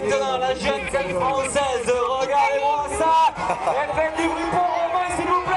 maintenant la jeune scène française, regardez-moi ça. Et faites du bruit pour Romain, s'il vous plaît.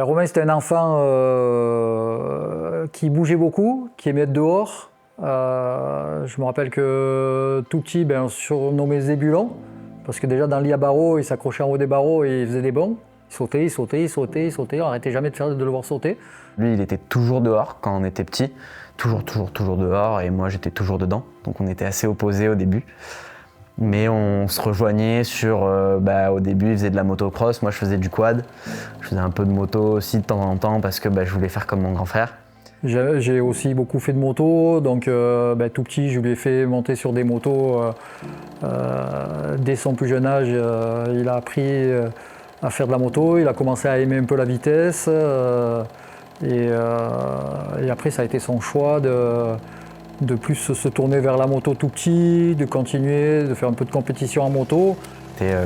Romain, c'était un enfant qui bougeait beaucoup, qui aimait être dehors. Je me rappelle que tout petit, on se surnommait Zébulon, parce que déjà dans le lit à barreaux, il s'accrochait en haut des barreaux et il faisait des bonds. Il sautait, il sautait, il sautait, il sautait, on n'arrêtait jamais de le voir sauter. Lui, il était toujours dehors quand on était petit, toujours dehors, et moi j'étais toujours dedans. Donc on était assez opposés au début. Mais on se rejoignait sur, au début il faisait de la motocross, moi je faisais du quad. Je faisais un peu de moto aussi de temps en temps parce que je voulais faire comme mon grand frère. J'ai aussi beaucoup fait de moto, donc tout petit je lui ai fait monter sur des motos. Dès son plus jeune âge, il a appris à faire de la moto, il a commencé à aimer un peu la vitesse. Et après ça a été son choix de plus se tourner vers la moto tout petit, de continuer, de faire un peu de compétition en moto.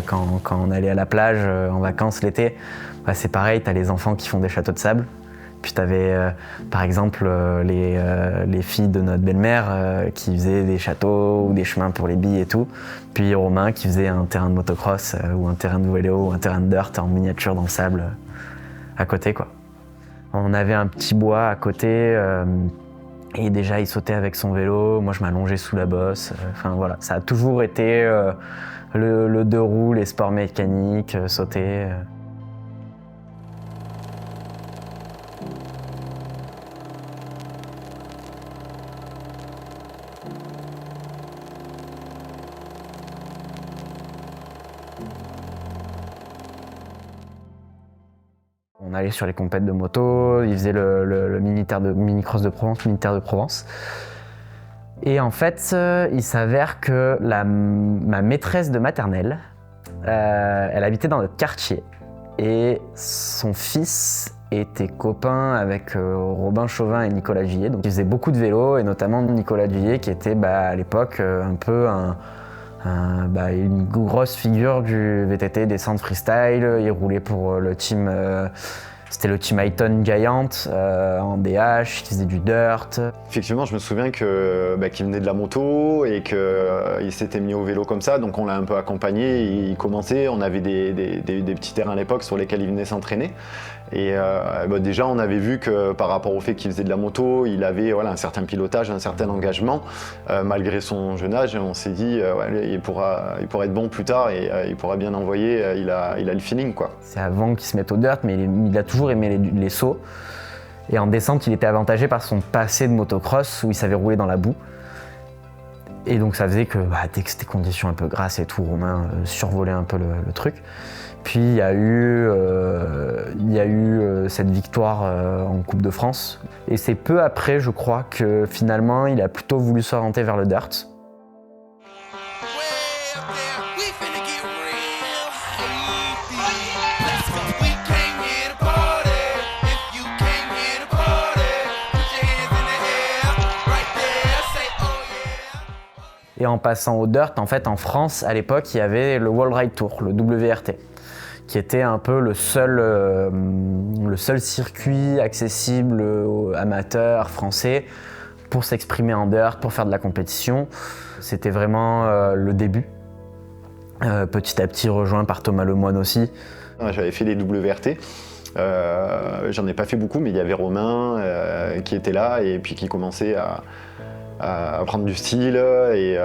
Quand on allait à la plage en vacances l'été, c'est pareil, tu as les enfants qui font des châteaux de sable. Puis tu avais par exemple les filles de notre belle-mère qui faisaient des châteaux ou des chemins pour les billes et tout. Puis Romain qui faisait un terrain de motocross ou un terrain de vélo ou un terrain de dirt en miniature dans le sable à côté, quoi. On avait un petit bois à côté. Et déjà, il sautait avec son vélo, moi je m'allongeais sous la bosse. Voilà, ça a toujours été le deux roues, les sports mécaniques, sauter. On allait sur les compètes de moto, il faisait le mini-cross de Provence, militaire de Provence. Et en fait, il s'avère que ma maîtresse de maternelle, elle habitait dans notre quartier. Et son fils était copain avec Robin Chauvin et Nicolas Duillet. Donc ils faisaient beaucoup de vélo, et notamment Nicolas Duillet qui était à l'époque un peu une grosse figure du VTT descente freestyle. Il roulait pour le team, c'était le team Ayton Giant en DH, il faisait du dirt. Effectivement, je me souviens qu'il venait de la moto et qu'il s'était mis au vélo comme ça, donc on l'a un peu accompagné. Il commençait, on avait des petits terrains à l'époque sur lesquels il venait s'entraîner. Et déjà, on avait vu que par rapport au fait qu'il faisait de la moto, il avait un certain pilotage, un certain engagement, malgré son jeune âge. On s'est dit, il pourra être bon plus tard et il pourra bien envoyer, il a le feeling, quoi. C'est avant qu'il se mette au dirt, mais il a toujours aimé les sauts. Et en descente, il était avantagé par son passé de motocross où il savait rouler dans la boue. Et donc ça faisait que dès que c'était conditions un peu grasses et tout, Romain survolait un peu le truc. Puis il y a eu cette victoire en Coupe de France. Et c'est peu après, je crois, que finalement, il a plutôt voulu s'orienter vers le dirt. Et en passant au dirt, en fait, en France, à l'époque, il y avait le World Ride Tour, le WRT, qui était un peu le seul circuit accessible aux amateurs français pour s'exprimer en dirt, pour faire de la compétition. C'était vraiment le début. petit à petit rejoint par Thomas Lemoine aussi. J'avais fait les WRT. J'en ai pas fait beaucoup, mais il y avait Romain qui était là et puis qui commençait à prendre du style et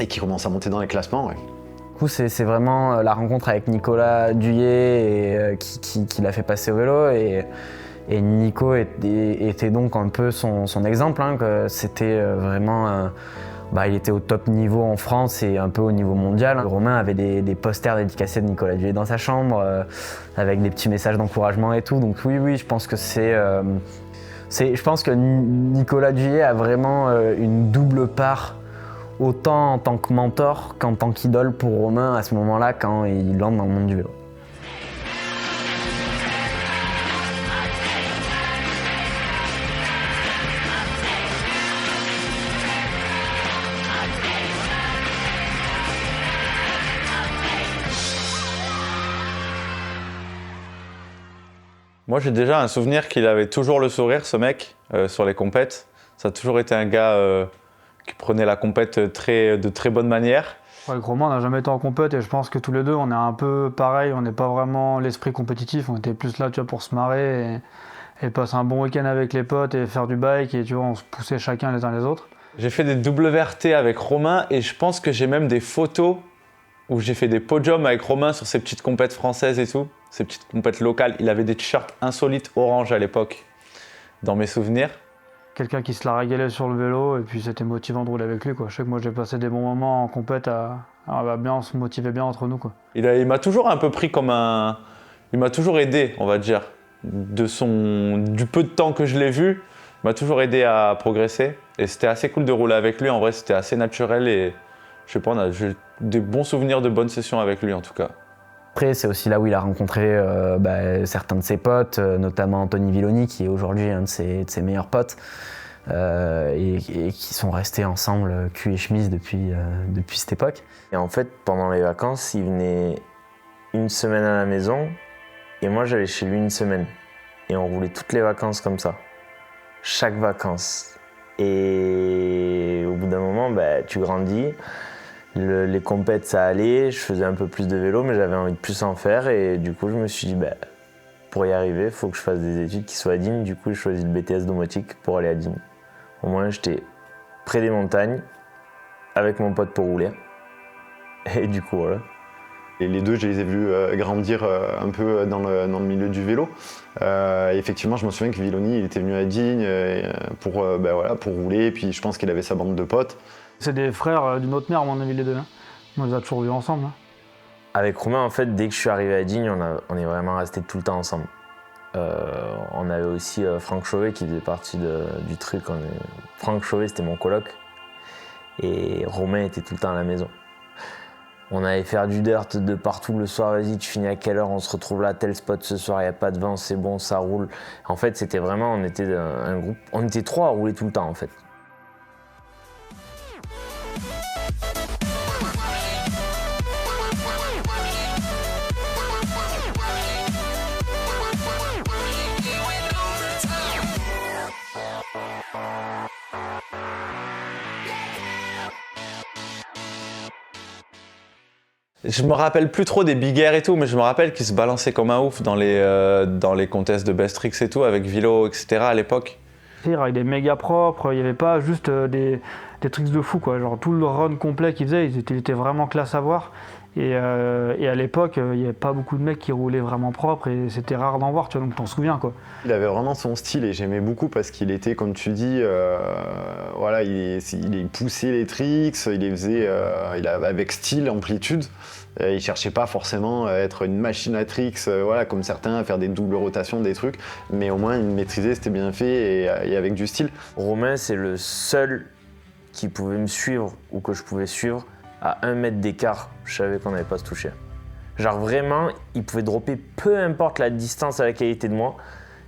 qui commençait à monter dans les classements. Ouais. Du coup, c'est vraiment la rencontre avec Nicolas Duyé qui l'a fait passer au vélo. Et Nico était donc un peu son exemple. Hein, que c'était vraiment... il était au top niveau en France et un peu au niveau mondial. Romain avait des posters dédicacés de Nicolas Duyé dans sa chambre, avec des petits messages d'encouragement et tout. Donc oui, je pense que je pense que Nicolas Duyé a vraiment une double part, autant en tant que mentor qu'en tant qu'idole pour Romain à ce moment-là, quand il entre dans le monde du vélo. Moi, j'ai déjà un souvenir qu'il avait toujours le sourire, ce mec, sur les compètes. Ça a toujours été un gars qui prenait la compète de très bonne manière. Avec Romain, on n'a jamais été en compète et je pense que tous les deux, on est un peu pareil. On n'est pas vraiment l'esprit compétitif. On était plus là, tu vois, pour se marrer et passer un bon week-end avec les potes et faire du bike. Et tu vois, on se poussait chacun les uns les autres. J'ai fait des WRT avec Romain et je pense que j'ai même des photos où j'ai fait des podiums avec Romain sur ces petites compètes françaises et tout, ces petites compètes locales. Il avait des t-shirts insolites orange à l'époque, dans mes souvenirs. Quelqu'un qui se la régalait sur le vélo et puis c'était motivant de rouler avec lui, quoi. Je sais que moi j'ai passé des bons moments en compète on se motivait bien entre nous, quoi. Il m'a toujours un peu pris comme un... Il m'a toujours aidé, on va dire. Du peu de temps que je l'ai vu, il m'a toujours aidé à progresser. Et c'était assez cool de rouler avec lui. En vrai, c'était assez naturel et je sais pas, j'ai des bons souvenirs de bonnes sessions avec lui en tout cas. Après, c'est aussi là où il a rencontré certains de ses potes, notamment Anthony Villoni, qui est aujourd'hui un de ses meilleurs potes, et qui sont restés ensemble cul et chemise depuis cette époque. Et en fait, pendant les vacances, il venait une semaine à la maison, et moi j'allais chez lui une semaine. Et on roulait toutes les vacances comme ça, chaque vacances. Et au bout d'un moment, tu grandis. Les compètes ça allait, je faisais un peu plus de vélo mais j'avais envie de plus en faire et du coup je me suis dit pour y arriver il faut que je fasse des études qui soient à Digne, du coup j'ai choisi le BTS domotique pour aller à Digne. Au moins j'étais près des montagnes avec mon pote pour rouler et du coup voilà. Et les deux, je les ai vus grandir un peu dans le milieu du vélo. Effectivement, je me souviens que Villoni, il était venu à Digne pour rouler. Et puis, je pense qu'il avait sa bande de potes. C'est des frères d'une autre mère, à mon avis, les deux. Hein. On les a toujours vus ensemble. Hein. Avec Romain, en fait, dès que je suis arrivé à Digne, on est vraiment restés tout le temps ensemble. On avait aussi Franck Chauvet qui faisait partie du truc. Franck Chauvet, c'était mon coloc. Et Romain était tout le temps à la maison. On allait faire du dirt de partout le soir, vas-y, tu finis à quelle heure, on se retrouve là, tel spot ce soir, il n'y a pas de vent, c'est bon, ça roule. En fait, c'était vraiment, on était un groupe, on était trois à rouler tout le temps en fait. Je me rappelle plus trop des big air et tout, mais je me rappelle qu'ils se balançaient comme un ouf dans les contests de best tricks et tout, avec Vilo, etc. à l'époque. Il était méga propre, il n'y avait pas juste des tricks de fou, quoi. Genre tout le run complet qu'il faisait, il était vraiment classe à voir. Et à l'époque, il n'y avait pas beaucoup de mecs qui roulaient vraiment propre et c'était rare d'en voir, tu vois, donc t'en souviens, quoi. Il avait vraiment son style et j'aimais beaucoup parce qu'il était, comme tu dis, il poussait les tricks, il les faisait avec style, amplitude. Il cherchait pas forcément à être une machine à tricks, comme certains, à faire des doubles rotations, des trucs, mais au moins il maîtrisait, c'était bien fait et avec du style. Romain, c'est le seul qui pouvait me suivre ou que je pouvais suivre à 1 mètre d'écart. Je savais qu'on n'allait pas se toucher. Genre vraiment, il pouvait dropper peu importe la distance à laquelle il était de moi,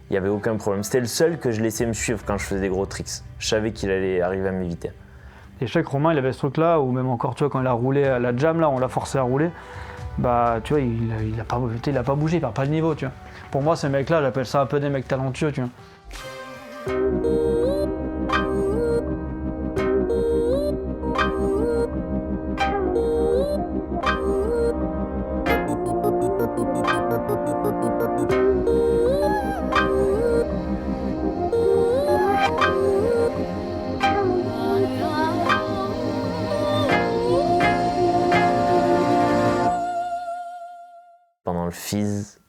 il n'y avait aucun problème. C'était le seul que je laissais me suivre quand je faisais des gros tricks. Je savais qu'il allait arriver à m'éviter. Et je sais que Romain, il avait ce truc-là, ou même encore, tu vois, quand il a roulé à la jam, là, on l'a forcé à rouler, tu vois, il a pas bougé, il perd pas le niveau, tu vois. Pour moi, ces mecs-là, j'appelle ça un peu des mecs talentueux, tu vois. FIS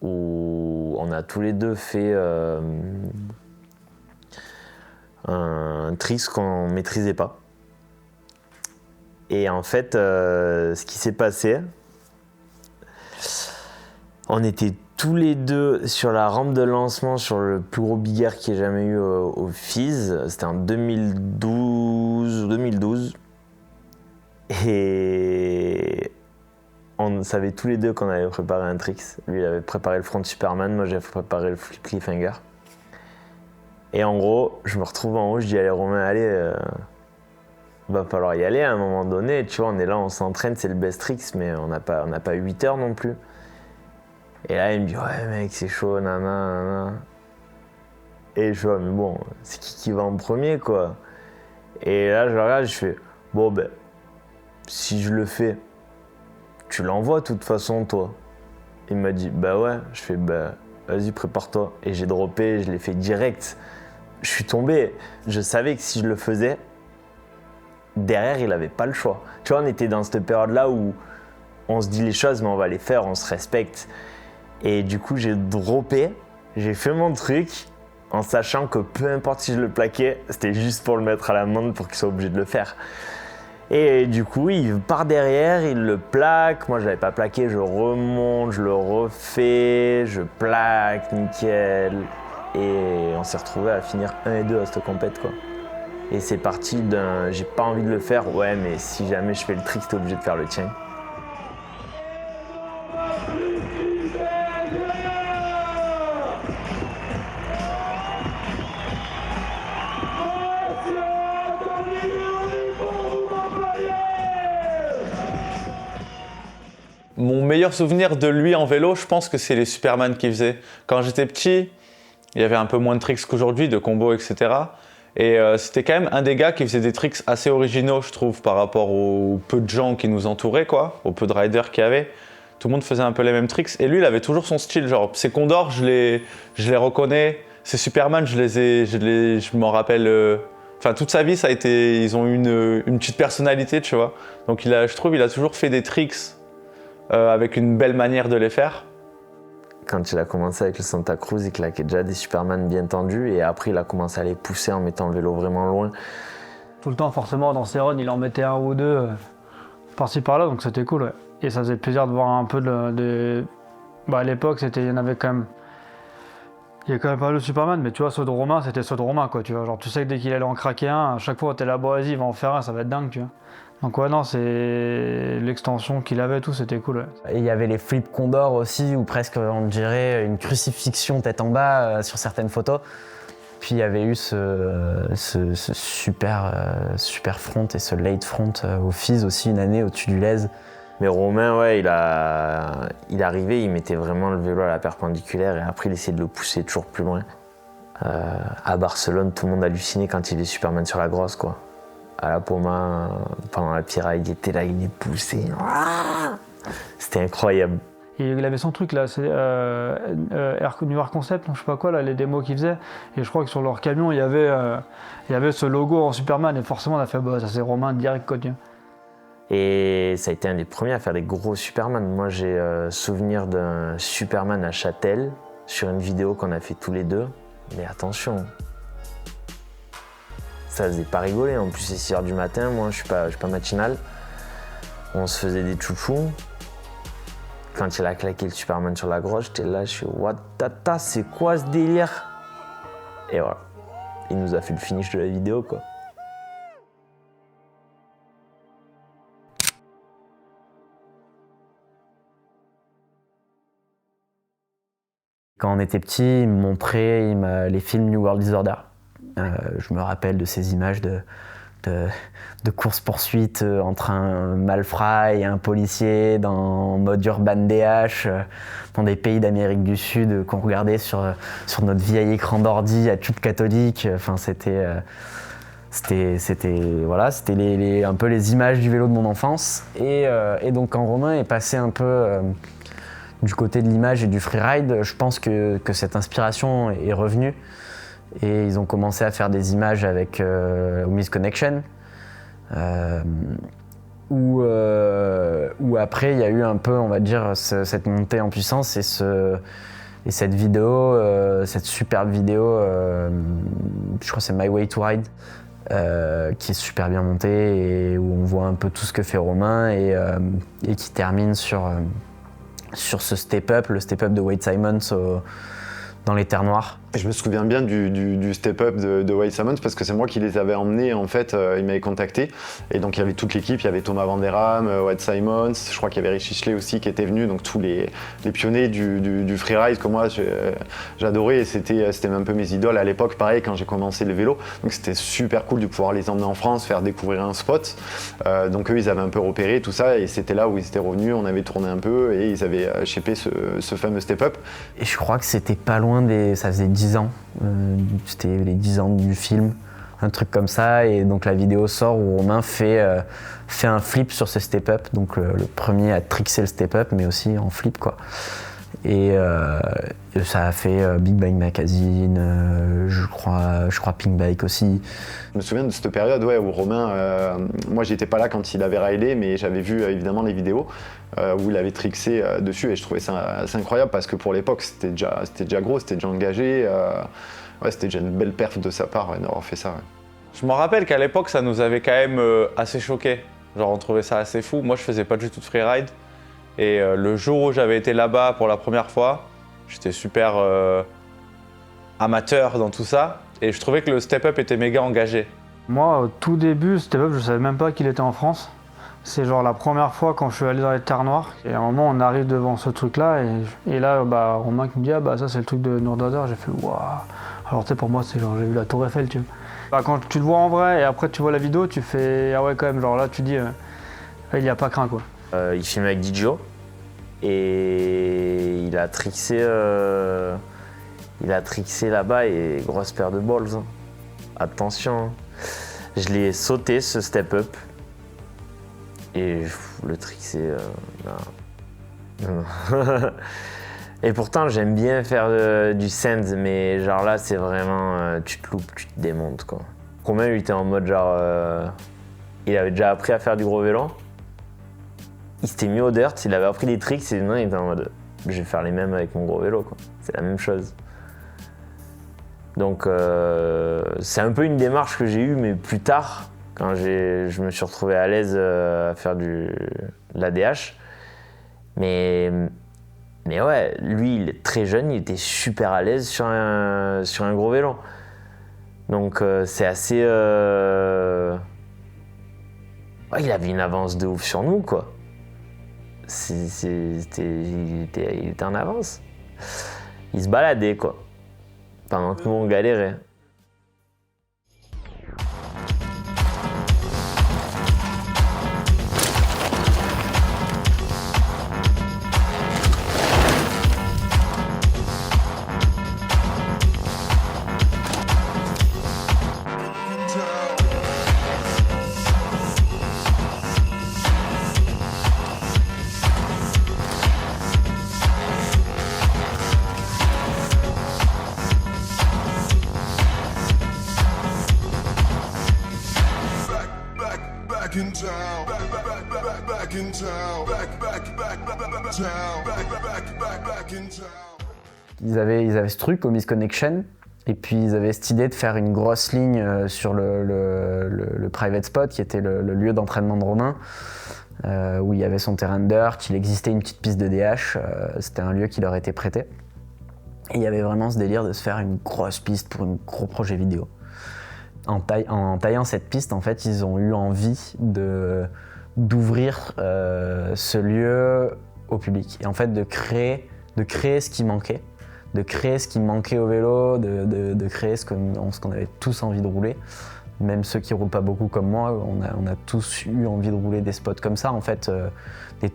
où on a tous les deux fait un trick qu'on maîtrisait pas. Et en fait, ce qui s'est passé, on était tous les deux sur la rampe de lancement sur le plus gros big air qu'il y ait jamais eu au FIS. C'était en 2012. Et on savait tous les deux qu'on avait préparé un tricks. Lui, il avait préparé le front Superman, moi, j'avais préparé le flip cliffhanger. Et en gros, je me retrouve en haut, je dis allez Romain, allez, va falloir y aller à un moment donné. Tu vois, on est là, on s'entraîne, c'est le best tricks, mais on n'a pas 8 heures non plus. Et là, il me dit ouais mec, c'est chaud, nanana. Et je vois, mais bon, c'est qui va en premier, quoi. Et là, je le regarde, je fais bon, ben, si je le fais, tu l'envoies de toute façon, toi. Il m'a dit bah ouais. Je fais bah vas-y, prépare-toi. Et j'ai droppé, je l'ai fait direct. Je suis tombé. Je savais que si je le faisais, derrière, il n'avait pas le choix. Tu vois, on était dans cette période-là où on se dit les choses, mais on va les faire, on se respecte. Et du coup, j'ai droppé, j'ai fait mon truc, en sachant que peu importe si je le plaquais, c'était juste pour le mettre à l'amende pour qu'il soit obligé de le faire. Et du coup, il part derrière, il le plaque. Moi, je l'avais pas plaqué, je remonte, je le refais, je plaque, nickel. Et on s'est retrouvés à finir 1 et 2 à cette compète, quoi. Et c'est parti d'un j'ai pas envie de le faire, ouais, mais si jamais je fais le trick, t'es obligé de faire le tien. Mon meilleur souvenir de lui en vélo, je pense que c'est les Superman qu'il faisait. Quand j'étais petit, il y avait un peu moins de tricks qu'aujourd'hui, de combos, etc. Et c'était quand même un des gars qui faisait des tricks assez originaux, je trouve, par rapport aux peu de gens qui nous entouraient, quoi, aux peu de riders qu'il y avait. Tout le monde faisait un peu les mêmes tricks. Et lui, il avait toujours son style. Genre, ses Condors, je les reconnais. Ses Superman, je m'en rappelle. Enfin, toute sa vie, ça a été, ils ont eu une petite personnalité, tu vois. Donc, je trouve, il a toujours fait des tricks avec une belle manière de les faire. Quand il a commencé avec le Santa Cruz, il claquait déjà des Superman bien tendus et après il a commencé à les pousser en mettant le vélo vraiment loin. Tout le temps, forcément, dans ses runs, il en mettait un ou deux par-ci par-là, donc c'était cool. Ouais. Et ça faisait plaisir de voir un peu Bah, à l'époque, il y en avait quand même. Il y a quand même pas le Superman, mais tu vois, ceux de Romain, c'était ceux de Romain, quoi. Tu vois, genre, tu sais que dès qu'il allait en craquer un, à chaque fois, t'es là, bon, vas-y, il va en faire un, ça va être dingue, tu vois. Donc ouais, non, c'est l'extension qu'il avait, tout, c'était cool. Ouais. Et il y avait les flips Condor aussi, où presque on dirait une crucifixion tête en bas sur certaines photos. Puis il y avait eu ce super front et ce late front au FIS aussi une année au-dessus du lèse. Mais Romain, ouais, il arrivait, il mettait vraiment le vélo à la perpendiculaire et après il essayait de le pousser toujours plus loin. À Barcelone, tout le monde hallucinait quand il est Superman sur la grosse, quoi. À la Poma, pendant la Pira, il était là, il les poussait. C'était incroyable. Et il avait son truc là, c'est New Air Concept, je sais pas quoi, là, les démos qu'il faisait. Et je crois que sur leur camion, il y avait ce logo en Superman. Et forcément, on a fait, bah, ça c'est Romain direct, quoi. Et ça a été un des premiers à faire des gros Superman. Moi, j'ai souvenir d'un Superman à Châtel sur une vidéo qu'on a fait tous les deux. Mais attention, ça faisait pas rigoler. En plus, c'est 6h du matin, moi, je suis pas matinal. On se faisait des chouchous. Quand il a claqué le Superman sur la grosse, j'étais là, je suis what tata, c'est quoi ce délire? Et voilà, il nous a fait le finish de la vidéo, quoi. Quand on était petit, il me montrait les films New World Disorder. Je me rappelle de ces images de course-poursuite entre un malfrat et un policier en mode Urban DH dans des pays d'Amérique du Sud qu'on regardait sur notre vieil écran d'ordi à tube cathodique. Enfin, c'était un peu les images du vélo de mon enfance. Et donc quand Romain est passé un peu du côté de l'image et du freeride, je pense que cette inspiration est revenue. Et ils ont commencé à faire des images avec Miss Connection. où après il y a eu un peu, on va dire, cette montée en puissance et cette vidéo, cette superbe vidéo, je crois que c'est My Way to Ride, qui est super bien montée et où on voit un peu tout ce que fait Romain et qui termine sur ce step-up, le step-up de Wade Simons dans les terres noires. Et je me souviens bien du step-up de Wade Simons parce que c'est moi qui les avais emmenés, en fait, ils m'avaient contacté. Et donc il y avait toute l'équipe, il y avait Thomas Vanderam, Wade Simons, je crois qu'il y avait Richie Schley aussi qui était venu, donc tous les pionniers du freeride que moi j'adorais et c'était un peu mes idoles à l'époque, pareil, quand j'ai commencé le vélo. Donc c'était super cool de pouvoir les emmener en France, faire découvrir un spot. Donc eux, ils avaient un peu repéré tout ça et c'était là où ils étaient revenus, on avait tourné un peu et ils avaient shapé ce fameux step-up. Et je crois que c'était pas loin ça faisait 10 ans, c'était les 10 ans du film, un truc comme ça, et donc la vidéo sort où Romain fait un flip sur ce step-up, donc le premier à trixer le step-up, mais aussi en flip quoi. Et ça a fait Big Bang Magazine, je crois Pink Bike aussi. Je me souviens de cette période où Romain, moi j'étais pas là quand il avait ridé, mais j'avais vu évidemment les vidéos où il avait trixé dessus et je trouvais ça assez incroyable parce que pour l'époque c'était déjà gros, c'était déjà engagé, c'était déjà une belle perf de sa part d'avoir fait ça. Ouais. Je me rappelle qu'à l'époque, ça nous avait quand même assez choqués. Genre, on trouvait ça assez fou. Moi, je faisais pas du tout de freeride. Et le jour où j'avais été là-bas pour la première fois, j'étais super amateur dans tout ça. Et je trouvais que le step-up était méga engagé. Moi, au tout début, step-up, je savais même pas qu'il était en France. C'est genre la première fois quand je suis allé dans les terres noires. Et à un moment, on arrive devant ce truc-là. Et là, Romain qui me dit « Ah bah ça, c'est le truc de Noordader ». J'ai fait « Waouh ». Alors tu sais, pour moi, c'est genre j'ai vu la Tour Eiffel, tu vois. Quand tu le vois en vrai et après tu vois la vidéo, tu fais « Ah ouais, quand même ». Genre là, tu dis il n'y a pas craint, quoi. Il filme avec Dijo et il a trixé là-bas et grosse paire de balls. Hein. Attention, hein. Je l'ai sauté ce step-up et le trixé. Et pourtant j'aime bien faire du sand, mais genre là c'est vraiment tu te loupes, tu te démontes quoi. Romain il était en mode genre il avait déjà appris à faire du gros vélo. Il s'était mis au dirt, il avait appris des tricks et non, il était en mode je vais faire les mêmes avec mon gros vélo quoi. C'est la même chose. Donc c'est un peu une démarche que j'ai eue mais plus tard quand je me suis retrouvé à l'aise à faire de l'ADH. Mais ouais, lui il est très jeune, il était super à l'aise sur un gros vélo. Donc c'est assez... Ouais, il avait une avance de ouf sur nous quoi. Il était en avance. Il se baladait quoi. Pendant que nous on galérait. Ils avaient ce truc au Miss Connection et puis ils avaient cette idée de faire une grosse ligne sur le private spot qui était le lieu d'entraînement de Romain où il y avait son terrain de dirt, il existait une petite piste de DH, c'était un lieu qui leur était prêté. Et il y avait vraiment ce délire de se faire une grosse piste pour un gros projet vidéo. En taillant cette piste, en fait, ils ont eu envie d'ouvrir ce lieu au public et en fait de créer ce qui manquait. De créer ce qui manquait au vélo, de créer ce qu'on avait tous envie de rouler. Même ceux qui ne roulent pas beaucoup comme moi, on a tous eu envie de rouler des spots comme ça, en fait.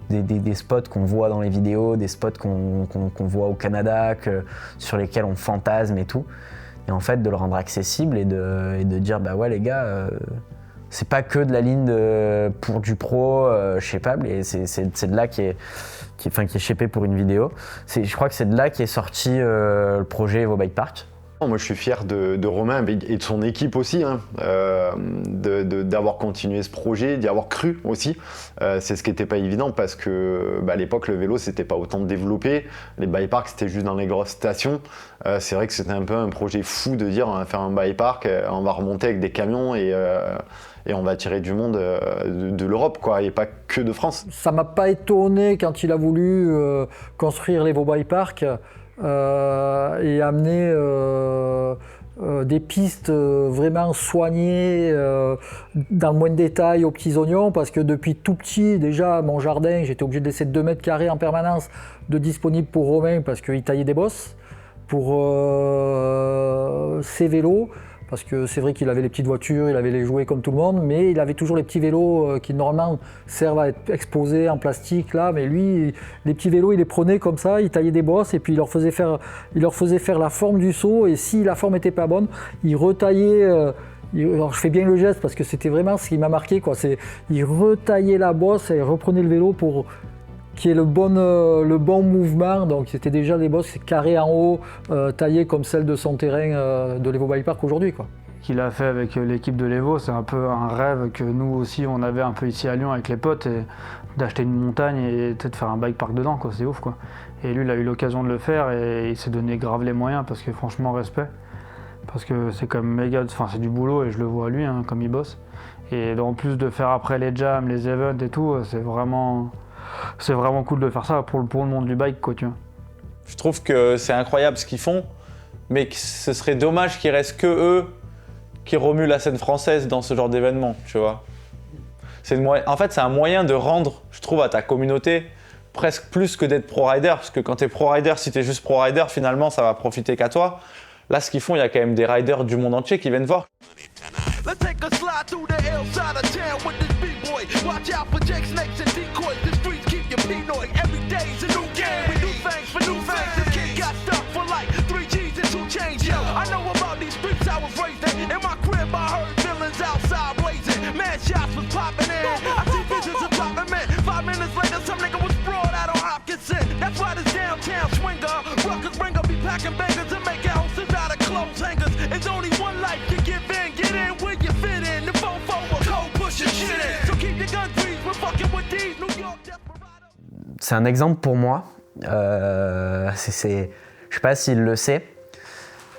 Des spots qu'on voit dans les vidéos, des spots qu'on voit au Canada, sur lesquels on fantasme et tout. Et en fait, de le rendre accessible et de dire, bah ouais les gars, c'est pas que de la ligne pour du pro, shapeable, et c'est de là qui est shapé pour une vidéo. Je crois que c'est de là qu'est sorti le projet Evo Bike Park. Moi, je suis fier de Romain et de son équipe aussi, hein, d'avoir continué ce projet, d'y avoir cru aussi. C'est ce qui n'était pas évident parce que à l'époque, le vélo, c'était pas autant développé. Les bike parks, c'était juste dans les grosses stations. C'est vrai que c'était un peu un projet fou de dire on va faire un bike park, on va remonter avec des camions et on va attirer du monde de l'Europe, quoi, et pas que de France. Ça m'a pas étonné quand il a voulu construire les Bike Park et amener des pistes vraiment soignées, dans le moins de détails, aux petits oignons, parce que depuis tout petit, déjà, mon jardin, j'étais obligé de laisser 2 mètres carrés en permanence de disponible pour Romain, parce qu'il taillait des bosses pour ses vélos. Parce que c'est vrai qu'il avait les petites voitures, il avait les jouets comme tout le monde, mais il avait toujours les petits vélos qui normalement servent à être exposés en plastique là. Mais lui, les petits vélos, il les prenait comme ça, il taillait des bosses et puis il leur faisait faire la forme du seau. Et si la forme n'était pas bonne, il retaillait. Alors je fais bien le geste parce que c'était vraiment ce qui m'a marqué, quoi. Il retaillait la bosse et reprenait le vélo pour qu'il y ait le bon mouvement. Donc c'était déjà des bosses carrées en haut, taillées comme celles de son terrain de l'Evo Bike Park aujourd'hui, quoi. Qu'il a fait avec l'équipe de l'Evo, c'est un peu un rêve que nous aussi on avait un peu ici à Lyon avec les potes, et d'acheter une montagne et de faire un bike park dedans, quoi. C'est ouf, quoi. Et lui, il a eu l'occasion de le faire et il s'est donné grave les moyens parce que franchement, respect. Parce que c'est quand même méga, enfin c'est du boulot et je le vois lui, hein, comme il bosse. Et en plus de faire après les jams, les events et tout, c'est vraiment cool de faire ça pour le monde du bike, quoi, tu vois. Je trouve que c'est incroyable ce qu'ils font, mais que ce serait dommage qu'il reste que eux qui remuent la scène française dans ce genre d'événement, tu vois. En fait, c'est un moyen de rendre, je trouve, à ta communauté presque plus que d'être pro-rider, parce que quand t'es pro-rider, si t'es juste pro-rider, finalement, ça va profiter qu'à toi. Là, ce qu'ils font, il y a quand même des riders du monde entier qui viennent voir. Let's take a slide through the L side of town with this B-boy. Watch out for Jake snakes and decoys. The streets keep you Pinoy. Every day's a new game. We do things for new things. This kid got stuck for like 3 G's and 2 chains. Yo, I know about these streets I was raised in. In my crib, I heard villains outside blazing. Mad shots was popping in. I see visions of popping men. 5 minutes later, some nigga was brought out on Hopkinson. That's why this downtown swinger, Ruckus Ringer be packing bangers and make houses out of clothes hangers. It's only one life to give in. Get in where you fit in. The fofo will cold push your shit in. So keep your guns breathed. We're fucking with these New York desperados. C'est un exemple pour moi. Je sais pas s'il le sait,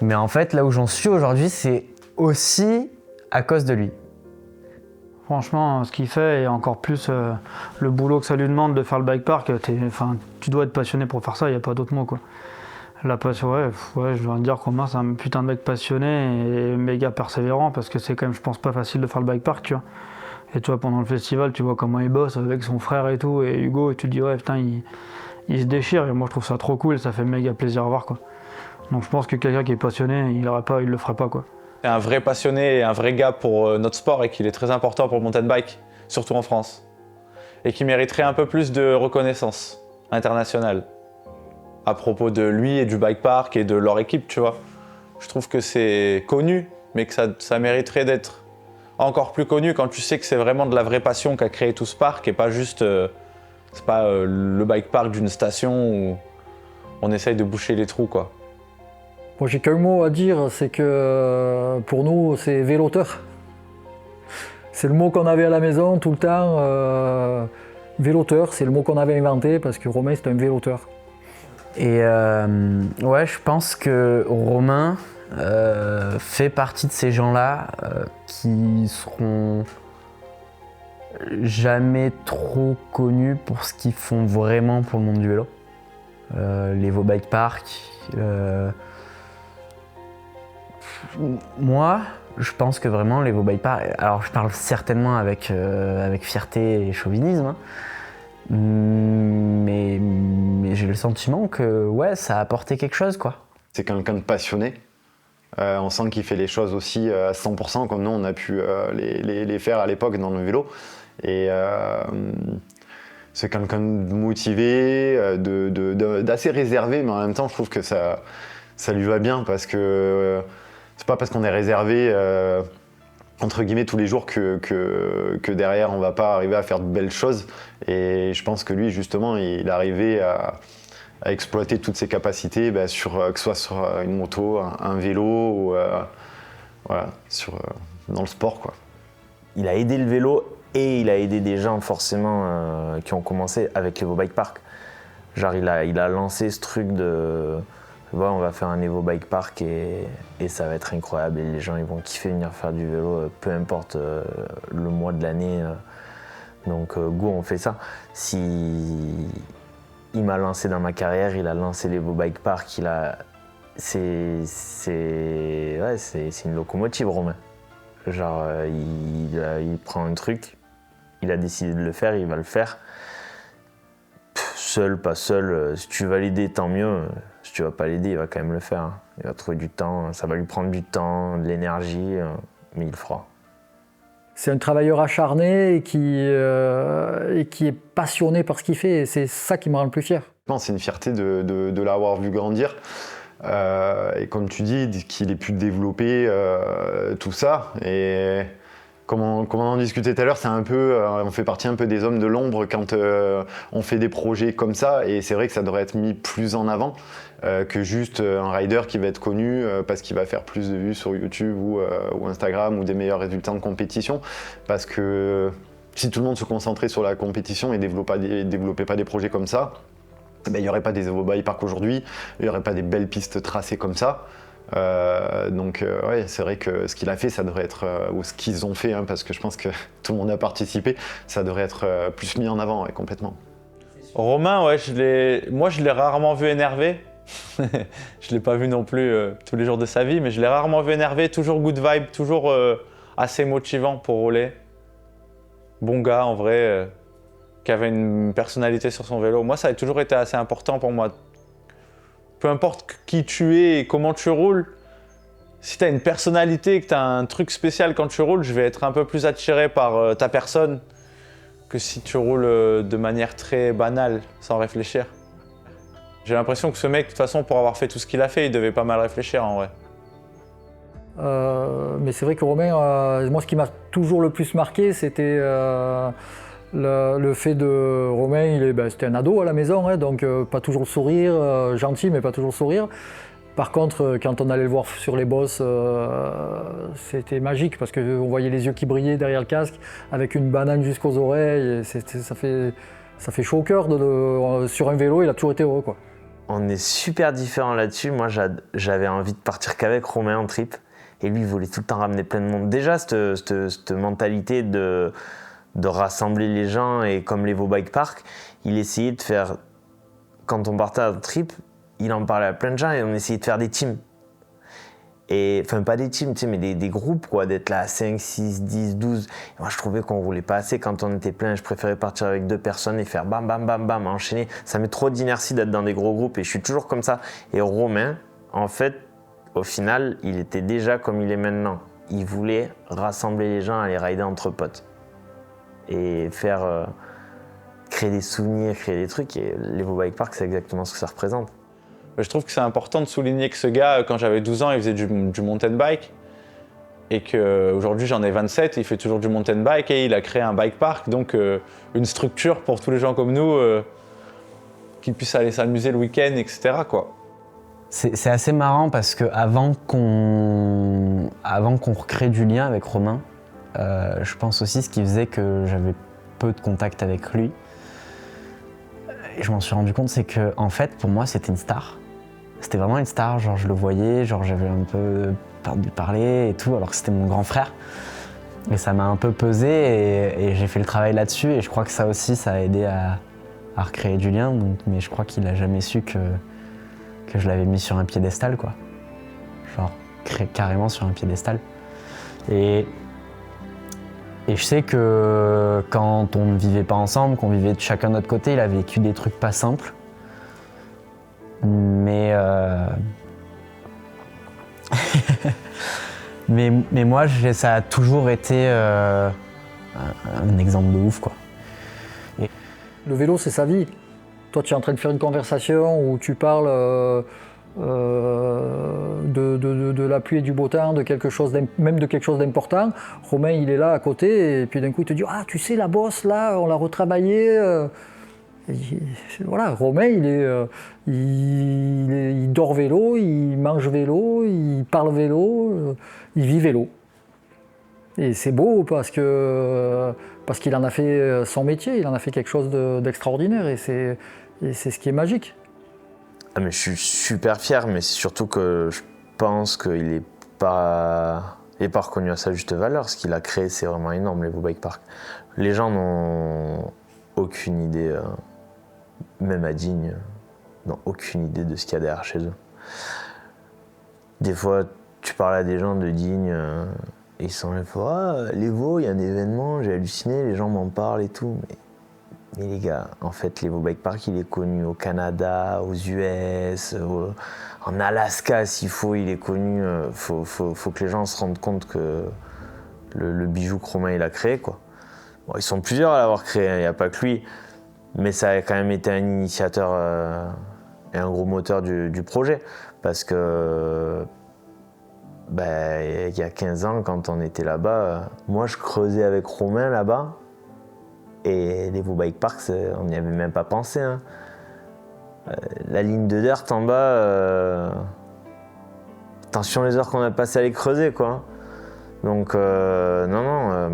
mais en fait, là où j'en suis aujourd'hui, c'est aussi à cause de lui. Franchement, ce qu'il fait et encore plus le boulot que ça lui demande de faire le bike park, tu dois être passionné pour faire ça, il n'y a pas d'autre mot, quoi. La passion, ouais, je dois dire qu'Romain, c'est un putain de mec passionné et méga persévérant parce que c'est quand même, je pense, pas facile de faire le bike park, tu vois. Et toi, pendant le festival, tu vois comment il bosse avec son frère et tout, et Hugo, et tu te dis, ouais, putain, il se déchire, et moi je trouve ça trop cool, ça fait méga plaisir à voir, quoi. Donc je pense que quelqu'un qui est passionné, il le ferait pas, quoi. C'est un vrai passionné et un vrai gars pour notre sport et qu'il est très important pour le mountain bike, surtout en France. Et qui mériterait un peu plus de reconnaissance internationale à propos de lui et du bike park et de leur équipe, tu vois. Je trouve que c'est connu, mais que ça mériterait d'être encore plus connu quand tu sais que c'est vraiment de la vraie passion qu'a créé tout ce parc et pas juste c'est pas le bike park d'une station où on essaye de boucher les trous, quoi. Moi j'ai qu'un mot à dire, c'est que pour nous c'est véloteur. C'est le mot qu'on avait à la maison tout le temps. Véloteur, c'est le mot qu'on avait inventé parce que Romain c'est un véloteur. Et ouais, je pense que Romain fait partie de ces gens-là qui seront jamais trop connus pour ce qu'ils font vraiment pour le monde du vélo. Les Vaux Bike Park. Moi, je pense que vraiment les Vaux Bike Park. Alors, je parle certainement avec fierté et chauvinisme. Hein, mais j'ai le sentiment que ouais, ça a apporté quelque chose, quoi. C'est quelqu'un de passionné. On sent qu'il fait les choses aussi à 100% comme nous on a pu les faire à l'époque dans le vélo. Et c'est quelqu'un de motivé, d'assez réservé, mais en même temps je trouve que ça lui va bien parce que c'est pas parce qu'on est réservé entre guillemets tous les jours que derrière on va pas arriver à faire de belles choses. Et je pense que lui justement il arrivait à exploiter toutes ses capacités, que ce soit sur une moto, un vélo ou voilà, dans le sport, quoi. Il a aidé le vélo et il a aidé des gens forcément qui ont commencé avec l'Evo Bike Park. Genre il a lancé ce truc de on va faire un Evo Bike Park et ça va être incroyable et les gens ils vont kiffer venir faire du vélo peu importe le mois de l'année. Donc go, on fait ça. Si il m'a lancé dans ma carrière, il a lancé l'Evo Bike Park, c'est une locomotive, Romain. Genre il prend un truc, il a décidé de le faire, il va le faire. Seul, pas seul, si tu vas l'aider, tant mieux. Si tu vas pas l'aider, il va quand même le faire. Il va trouver du temps, ça va lui prendre du temps, de l'énergie, mais il le fera. C'est un travailleur acharné et qui est passionné par ce qu'il fait et c'est ça qui me rend le plus fier. C'est une fierté de l'avoir vu grandir. Et comme tu dis, qu'il ait pu développer tout ça. Et comme on en discutait tout à l'heure, c'est un peu, on fait partie un peu des hommes de l'ombre quand on fait des projets comme ça. Et c'est vrai que ça devrait être mis plus en avant que juste un rider qui va être connu parce qu'il va faire plus de vues sur YouTube ou Instagram ou des meilleurs résultats de compétition. Parce que si tout le monde se concentrait sur la compétition et développait pas des projets comme ça, il n'y aurait pas des Evo Bike Park aujourd'hui, il n'y aurait pas des belles pistes tracées comme ça. Ouais, c'est vrai que ce qu'il a fait, ça devrait être, ou ce qu'ils ont fait, parce que je pense que tout le monde a participé, ça devrait être plus mis en avant, ouais, complètement. Romain, ouais, moi je l'ai rarement vu énervé. Je ne l'ai pas vu non plus tous les jours de sa vie, mais je l'ai rarement vu énervé, toujours good vibe, toujours assez motivant pour rouler. Bon gars en vrai, qui avait une personnalité sur son vélo. Moi ça a toujours été assez important pour moi. Peu importe qui tu es et comment tu roules, si tu as une personnalité et que tu as un truc spécial quand tu roules, je vais être un peu plus attiré par ta personne que si tu roules de manière très banale, sans réfléchir. J'ai l'impression que ce mec, de toute façon, pour avoir fait tout ce qu'il a fait, il devait pas mal réfléchir en vrai. Mais c'est vrai que Romain, moi ce qui m'a toujours le plus marqué, c'était le fait de Romain, c'était un ado à la maison, donc pas toujours le sourire, gentil mais pas toujours le sourire. Par contre, quand on allait le voir sur les bosses, c'était magique parce qu'on voyait les yeux qui brillaient derrière le casque avec une banane jusqu'aux oreilles. Et ça fait chaud au cœur. Sur un vélo, il a toujours été heureux, quoi. On est super différents là-dessus. Moi, j'avais envie de partir qu'avec Romain en trip. Et lui, il voulait tout le temps ramener plein de monde. Déjà, cette mentalité de rassembler les gens et comme l'Evo Bike Park, il essayait de faire, quand on partait en trip, il en parlait à plein de gens et on essayait de faire des teams. Et, enfin, pas des teams, mais des groupes, quoi, d'être là à 5, 6, 10, 12. Et moi, je trouvais qu'on roulait pas assez quand on était plein. Je préférais partir avec 2 personnes et faire bam, bam, bam, bam, enchaîner. Ça met trop d'inertie d'être dans des gros groupes et je suis toujours comme ça. Et Romain, en fait, au final, il était déjà comme il est maintenant. Il voulait rassembler les gens, aller rider entre potes. Et faire créer des souvenirs, créer des trucs. Et l'Evo Bike Park, c'est exactement ce que ça représente. Je trouve que c'est important de souligner que ce gars, quand j'avais 12 ans, il faisait du mountain bike. Et qu'aujourd'hui, j'en ai 27, il fait toujours du mountain bike et il a créé un bike park. Donc une structure pour tous les gens comme nous qui puissent aller s'amuser le week-end, etc., quoi. C'est assez marrant parce qu'avant qu'on recrée du lien avec Romain, je pense aussi ce qui faisait que j'avais peu de contact avec lui. Et je m'en suis rendu compte, c'est que en fait, pour moi, c'était une star. C'était vraiment une star, genre je le voyais, genre j'avais un peu peur de lui parler et tout, alors que c'était mon grand frère. Et ça m'a un peu pesé et j'ai fait le travail là-dessus et je crois que ça aussi, ça a aidé à recréer du lien. Donc, mais je crois qu'il a jamais su que je l'avais mis sur un piédestal, quoi. Genre carrément sur un piédestal. Et je sais que quand on ne vivait pas ensemble, qu'on vivait de chacun de notre côté, il a vécu des trucs pas simples. Mais mais moi, ça a toujours été un exemple de ouf, quoi. Le vélo, c'est sa vie. Toi, tu es en train de faire une conversation où tu parles de la pluie et du beau temps, même de quelque chose d'important. Romain, il est là à côté et puis d'un coup, il te dit « Ah, tu sais, la bosse, là, on l'a retravaillée. » voilà, Romain, il dort vélo, il mange vélo, il parle vélo, il vit vélo. Et c'est beau parce qu'il en a fait son métier, il en a fait quelque chose d'extraordinaire et c'est ce qui est magique. Ah mais je suis super fier, mais c'est surtout que je pense qu'il n'est pas reconnu à sa juste valeur. Ce qu'il a créé, c'est vraiment énorme, les Vaux Bike Park. Les gens n'ont aucune idée, même à Digne, n'ont aucune idée de ce qu'il y a derrière chez eux. Des fois, tu parles à des gens de Digne, et ils sont là, les Vaux, il y a un événement, j'ai halluciné, les gens m'en parlent et tout. Mais les gars, en fait, les Vaux Bike Park, il est connu au Canada, aux US, en Alaska s'il faut, il est connu. Faut que les gens se rendent compte que le bijou que Romain il a créé, quoi. Bon, ils sont plusieurs à l'avoir créé, il n'y a pas que lui, mais ça a quand même été un initiateur et un gros moteur du projet, parce que il y a 15 ans, quand on était là-bas, moi je creusais avec Romain là-bas. Et les Vaux Bike Park, on n'y avait même pas pensé. Hein. La ligne de dirt en bas, attention les heures qu'on a passées à les creuser, quoi. Donc, moi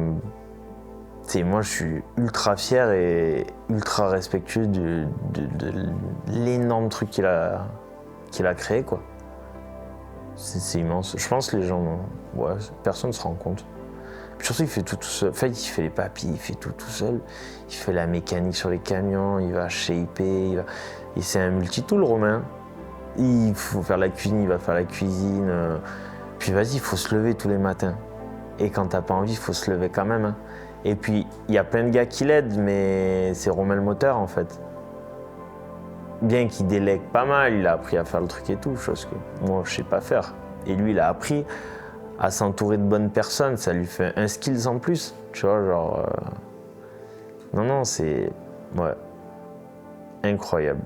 je suis ultra fier et ultra respectueux de l'énorme truc qu'il a créé, quoi. C'est immense. Je pense que les gens, personne ne se rend compte. Puis surtout, il fait tout seul. Enfin, il fait les papiers, il fait tout seul. Il fait la mécanique sur les camions, il va shaper, Et c'est un multitool, Romain. Il faut faire la cuisine, il va faire la cuisine. Puis vas-y, il faut se lever tous les matins. Et quand t'as pas envie, il faut se lever quand même. Hein. Et puis, il y a plein de gars qui l'aident, mais c'est Romain le moteur, en fait. Bien qu'il délègue pas mal, il a appris à faire le truc et tout, chose que moi, je sais pas faire. Et lui, il a appris à s'entourer de bonnes personnes, ça lui fait un skills en plus, tu vois, genre... Non, c'est... Ouais. Incroyable.